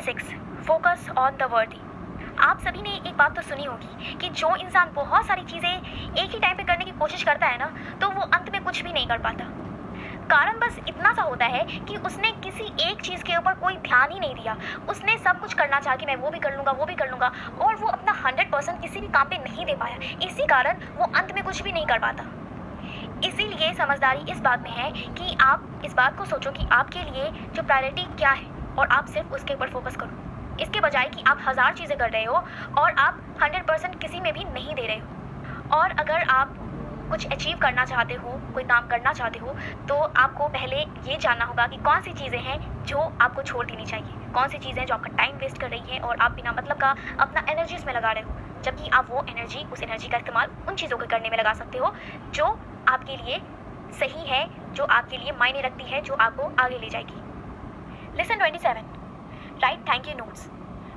6 focus on the वर्दी। आप सभी ने एक बात तो सुनी होगी कि जो इंसान बहुत सारी चीज़ें एक ही टाइम पे करने की कोशिश करता है ना, तो वो अंत में कुछ भी नहीं कर पाता। कारण बस इतना सा होता है कि उसने किसी एक चीज़ के ऊपर कोई ध्यान ही नहीं दिया। उसने सब कुछ करना चाहा कि मैं वो भी कर लूँगा, वो भी कर लूँगा, और वो अपना 100% किसी भी काम पे नहीं दे पाया। इसी कारण वो अंत में कुछ भी नहीं कर पाता। इसीलिए समझदारी इस बात में है कि आप इस बात को सोचो कि आपके लिए जो प्रायोरिटी क्या है और आप सिर्फ उसके ऊपर फोकस करो। इसके बजाय कि आप 1000 चीज़ें कर रहे हो और आप 100% किसी में भी नहीं दे रहे हो। और अगर आप कुछ अचीव करना चाहते हो, कोई काम करना चाहते हो, तो आपको पहले ये जानना होगा कि कौन सी चीज़ें हैं जो आपको छोड़ देनी चाहिए, कौन सी चीज़ें जो आपका टाइम वेस्ट कर रही हैं और आप बिना मतलब का अपना एनर्जी उसमें लगा रहे हो, जबकि आप वो एनर्जी, उस एनर्जी का इस्तेमाल उन चीज़ों को करने में लगा सकते हो जो आपके लिए सही है, जो आपके लिए मायने रखती है, जो आपको आगे ले जाएगी। Lesson 27, right thank you notes.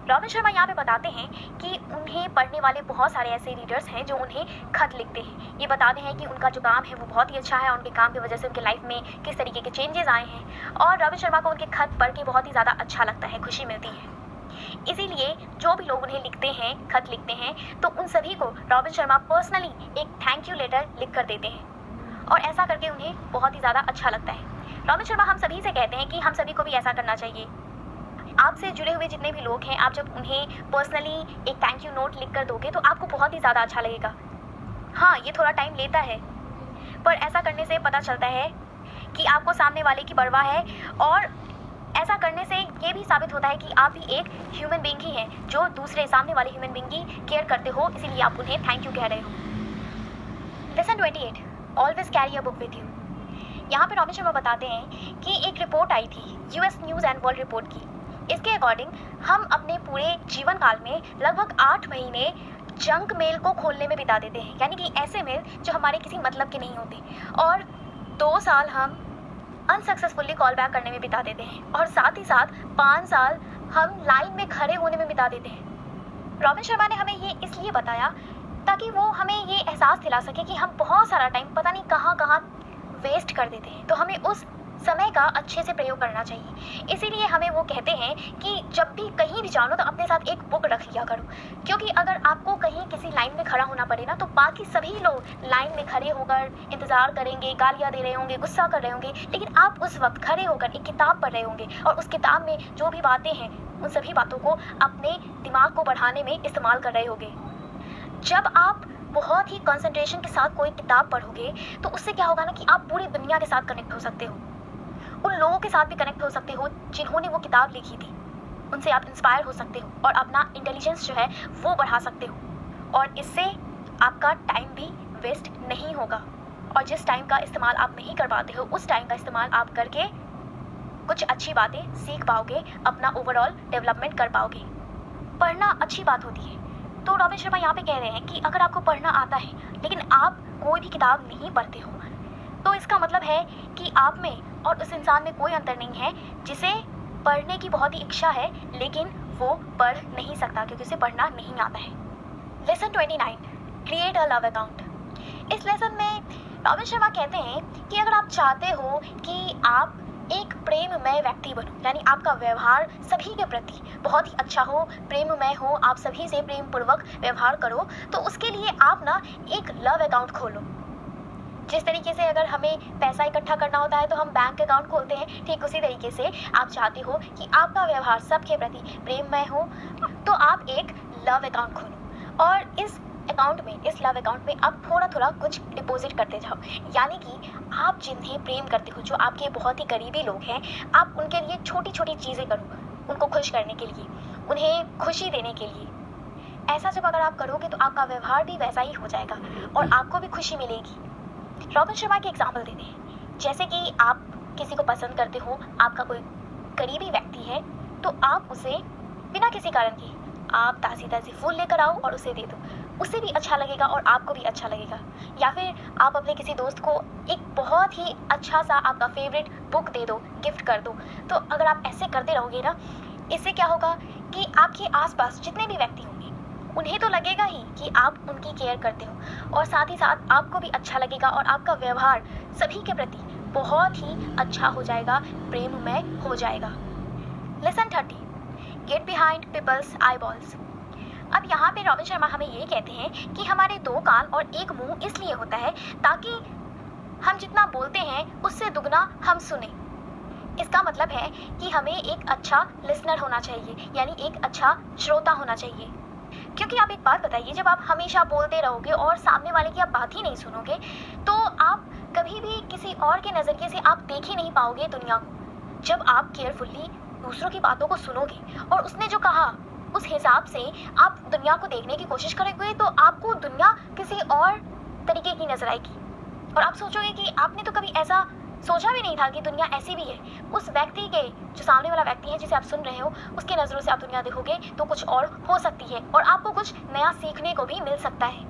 Robin Sharma यहाँ पे बताते हैं कि उन्हें पढ़ने वाले बहुत सारे ऐसे रीडर्स हैं जो उन्हें खत लिखते हैं। ये बताते हैं कि उनका जो काम है वो बहुत ही अच्छा है और उनके काम की वजह से उनके लाइफ में किस तरीके के चेंजेस आए हैं, और रॉबिन शर्मा को उनके खत पढ़ के बहुत ही ज़्यादा अच्छा लगता है, खुशी मिलती है। इसीलिए जो भी लोग उन्हें लिखते हैं, खत लिखते हैं, तो उन सभी को रॉबिन शर्मा पर्सनली एक थैंक यू लेटर लिख कर देते हैं, और ऐसा करके उन्हें बहुत ही ज़्यादा अच्छा लगता है। रॉबिन शर्मा हम सभी से कहते हैं कि हम सभी को भी ऐसा करना चाहिए। आपसे जुड़े हुए जितने भी लोग हैं, आप जब उन्हें पर्सनली एक थैंक यू नोट लिख कर दोगे तो आपको बहुत ही ज़्यादा अच्छा लगेगा। हाँ, ये थोड़ा टाइम लेता है, पर ऐसा करने से पता चलता है कि आपको सामने वाले की परवाह है, और ऐसा करने से ये भी साबित होता है कि आप भी एक ह्यूमन बीइंग ही हैं जो दूसरे सामने वाले ह्यूमन बीइंग की केयर करते हो, इसीलिए आप उन्हें थैंक यू कह रहे हो। Lesson 28, always carry a book with you. यहाँ पे रॉबिन शर्मा बताते हैं कि एक रिपोर्ट आई थी US news and world report की। इसके अकॉर्डिंग हम अपने पूरे जीवन काल में लगभग 8 महीने जंक मेल को खोलने में बिता देते हैं, यानी कि ऐसे मेल जो हमारे किसी मतलब के नहीं होते, और 2 साल हम अनसक्सेसफुली कॉल बैक करने में बिता देते हैं, और साथ ही साथ 5 साल हम लाइन में खड़े होने में बिता देते हैं। रॉबिन शर्मा ने हमें ये इसलिए बताया ताकि वो हमें ये एहसास दिला सके कि हम बहुत सारा टाइम पता नहीं कहाँ कहाँ वेस्ट कर देते हैं, तो हमें उस समय का अच्छे से प्रयोग करना चाहिए। इसीलिए हमें वो कहते हैं कि जब भी कहीं भी जानो तो अपने साथ एक बुक रख लिया करो, क्योंकि अगर आपको कहीं किसी लाइन में खड़ा होना पड़े ना, तो बाकी सभी लोग लाइन में खड़े होकर इंतज़ार करेंगे, गालियाँ दे रहे होंगे, गुस्सा कर रहे होंगे, लेकिन आप उस वक्त खड़े होकर एक किताब पढ़ रहे होंगे, और उस किताब में जो भी बातें हैं उन सभी बातों को अपने दिमाग को बढ़ाने में इस्तेमाल कर रहे होंगे। जब आप बहुत ही कंसंट्रेशन के साथ कोई किताब पढ़ोगे तो उससे क्या होगा ना कि आप पूरी दुनिया के साथ कनेक्ट हो सकते हो, उन लोगों के साथ भी कनेक्ट हो सकते हो जिन्होंने वो किताब लिखी थी, उनसे आप इंस्पायर हो सकते हो और अपना इंटेलिजेंस जो है वो बढ़ा सकते हो, और इससे आपका टाइम भी वेस्ट नहीं होगा, और जिस टाइम का इस्तेमाल आप नहीं कर पाते हो उस टाइम का इस्तेमाल आप करके कुछ अच्छी बातें सीख पाओगे, अपना ओवरऑल डेवलपमेंट कर पाओगे। पढ़ना अच्छी बात होती है। तो रॉबिन शर्मा यहाँ पे कह रहे हैं कि अगर आपको पढ़ना आता है लेकिन आप कोई भी किताब नहीं पढ़ते हो, तो इसका मतलब है कि आप में और उस इंसान में कोई अंतर नहीं है जिसे पढ़ने की बहुत ही इच्छा है लेकिन वो पढ़ नहीं सकता क्योंकि उसे पढ़ना नहीं आता है। Lesson 29, create a love account. इस लेसन में रॉबिन शर्मा कहते हैं कि अगर आप चाहते हो कि आप एक प्रेममय व्यक्ति बनो, यानी आपका व्यवहार सभी के प्रति बहुत ही अच्छा हो, प्रेममय हो, आप सभी से प्रेम पूर्वक व्यवहार करो, तो उसके लिए आप ना एक लव अकाउंट खोलो। जिस तरीके से अगर हमें पैसा इकट्ठा करना होता है तो हम बैंक अकाउंट खोलते हैं, ठीक उसी तरीके से आप चाहते हो कि आपका व्यवहार सबके प्रति प्रेममय हो, तो आप एक लव अकाउंट खोलो, और इस लव अकाउंट में आप थोड़ा थोड़ा कुछ डिपॉजिट करते जाओ, यानी कि आप जिन्हें प्रेम करते हो, जो आपके बहुत ही करीबी लोग हैं, आप उनके लिए छोटी छोटी चीज़ें करो, उनको खुश करने के लिए, उन्हें खुशी देने के लिए। ऐसा जब अगर आप करोगे तो आपका व्यवहार भी वैसा ही हो जाएगा और आपको भी खुशी मिलेगी। रॉबिन शर्मा की एग्जाम्पल देते हैं, जैसे कि आप किसी को पसंद करते हो, आपका कोई करीबी व्यक्ति है, तो आप उसे बिना किसी कारण के आप ताज़ी ताज़ी फूल लेकर आओ और उसे दे दो, उससे भी अच्छा लगेगा और आपको भी अच्छा लगेगा। या फिर आप अपने किसी दोस्त को एक बहुत ही अच्छा सा आपका फेवरेट बुक दे दो, गिफ्ट कर दो। तो अगर आप ऐसे करते रहोगे ना, इससे क्या होगा कि आपके आसपास जितने भी व्यक्ति होंगे उन्हें तो लगेगा ही कि आप उनकी केयर करते हो, और साथ ही साथ आपको भी अच्छा लगेगा और आपका व्यवहार सभी के प्रति बहुत ही अच्छा हो जाएगा, प्रेममय हो जाएगा। Lesson 30, get behind people's eyeballs. अब यहाँ पे रॉबिन शर्मा हमें ये कहते हैं कि हमारे 2 कान और 1 मुंह इसलिए होता है ताकि हम जितना बोलते हैं उससे दुगना हम सुने। इसका मतलब है कि हमें एक अच्छा लिसनर होना चाहिए, यानी एक अच्छा श्रोता होना चाहिए। क्योंकि आप एक बात बताइए, जब आप हमेशा बोलते रहोगे और सामने वाले की आप बात ही नहीं सुनोगे तो आप कभी भी किसी और के नज़रिए से आप देख ही नहीं पाओगे दुनिया को। जब आप केयरफुल्ली दूसरों की बातों को सुनोगे और उसने जो कहा उस हिसाब से आप दुनिया को देखने की कोशिश करोगे तो आपको दुनिया किसी और तरीके की नजर आएगी और आप सोचोगे कि आपने तो कभी ऐसा सोचा भी नहीं था कि दुनिया ऐसी भी है। उस व्यक्ति के जो सामने वाला व्यक्ति है जिसे आप सुन रहे हो उसके नज़रों से आप दुनिया देखोगे तो कुछ और हो सकती है और आपको कुछ नया सीखने को भी मिल सकता है।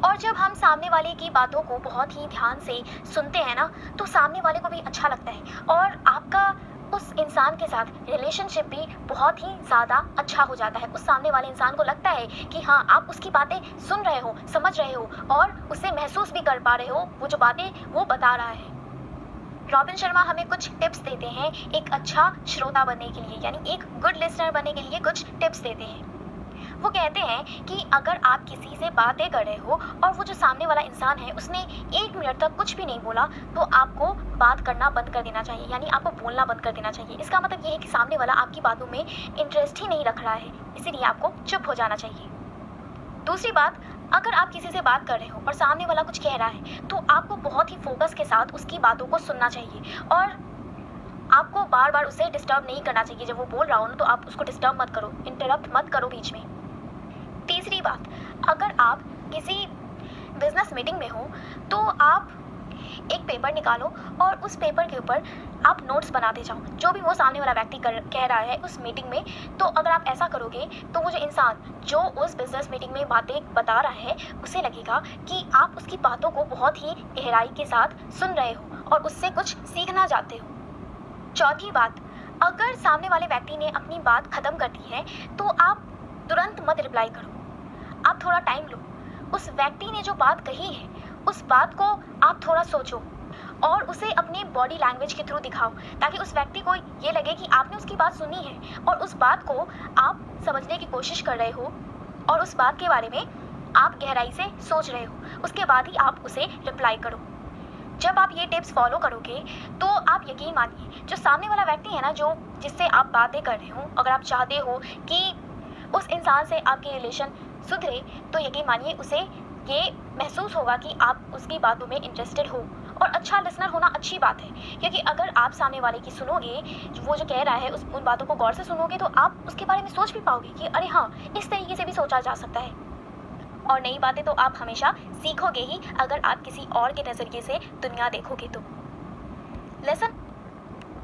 और जब हम सामने वाले की बातों को बहुत ही ध्यान से सुनते हैं ना तो सामने वाले को भी अच्छा लगता है और आपका उस इंसान के साथ रिलेशनशिप भी बहुत ही ज़्यादा अच्छा हो जाता है। उस सामने वाले इंसान को लगता है कि हाँ, आप उसकी बातें सुन रहे हो, समझ रहे हो और उससे महसूस भी कर पा रहे हो वो जो बातें वो बता रहा है। रॉबिन शर्मा हमें कुछ टिप्स देते हैं एक अच्छा श्रोता बनने के लिए, यानी एक गुड लिसनर बनने के लिए कुछ टिप्स देते हैं। वो कहते हैं कि अगर आप किसी से बातें कर रहे हो और वो जो सामने वाला इंसान है उसने 1 मिनट तक कुछ भी नहीं बोला तो आपको बात करना बंद कर देना चाहिए, यानी आपको बोलना बंद कर देना चाहिए। इसका मतलब ये है कि सामने वाला आपकी बातों में इंटरेस्ट ही नहीं रख रहा है, इसीलिए आपको चुप हो जाना चाहिए। दूसरी बात, अगर आप किसी से बात कर रहे हो और सामने वाला कुछ कह रहा है तो आपको बहुत ही फोकस के साथ उसकी बातों को सुनना चाहिए और आपको बार बार उसे डिस्टर्ब नहीं करना चाहिए। जब वो बोल रहा हो ना तो आप उसको डिस्टर्ब मत करो, इंटरप्ट मत करो बीच में। तीसरी बात, अगर आप किसी बिजनेस मीटिंग में हो तो आप एक पेपर निकालो और उस पेपर के ऊपर आप नोट्स बनाते जाओ जो भी वो सामने वाला व्यक्ति कह रहा है उस मीटिंग में। तो अगर आप ऐसा करोगे तो वो जो इंसान जो उस बिजनेस मीटिंग में बातें बता रहा है उसे लगेगा कि आप उसकी बातों को बहुत ही गहराई के साथ सुन रहे हो और उससे कुछ सीखना चाहते हो। चौथी बात, अगर सामने वाले व्यक्ति ने अपनी बात ख़त्म कर दी है तो आप तुरंत मत रिप्लाई करो, आप थोड़ा टाइम लो। उस व्यक्ति ने जो बात कही है उस बात को आप थोड़ा सोचो और उसे अपने बॉडी लैंग्वेज के थ्रू दिखाओ ताकि उस व्यक्ति को ये लगे कि आपने उसकी बात सुनी है और उस बात को आप समझने की कोशिश कर रहे हो और उस बात के बारे में आप गहराई से सोच रहे हो। उसके बाद ही आप उसे रिप्लाई करो। जब आप ये टिप्स फॉलो करोगे तो आप यकीन मानिए जो सामने वाला व्यक्ति है ना, जो जिससे आप बातें कर रहे हो, अगर आप चाहते हो कि उस इंसान से आपके रिलेशन सुधरे तो यकीन मानिए उसे ये महसूस होगा कि आप उसकी बातों में इंटरेस्टेड हो। और अच्छा लिसनर होना अच्छी बात है क्योंकि अगर आप सामने वाले की सुनोगे, वो जो कह रहा है उन बातों को गौर से सुनोगे तो आप उसके बारे में सोच भी पाओगे कि अरे हाँ, इस तरीके से भी सोचा जा सकता है। और नई बातें तो आप हमेशा सीखोगे ही अगर आप किसी और के नज़रिए से दुनिया देखोगे तो। लेसन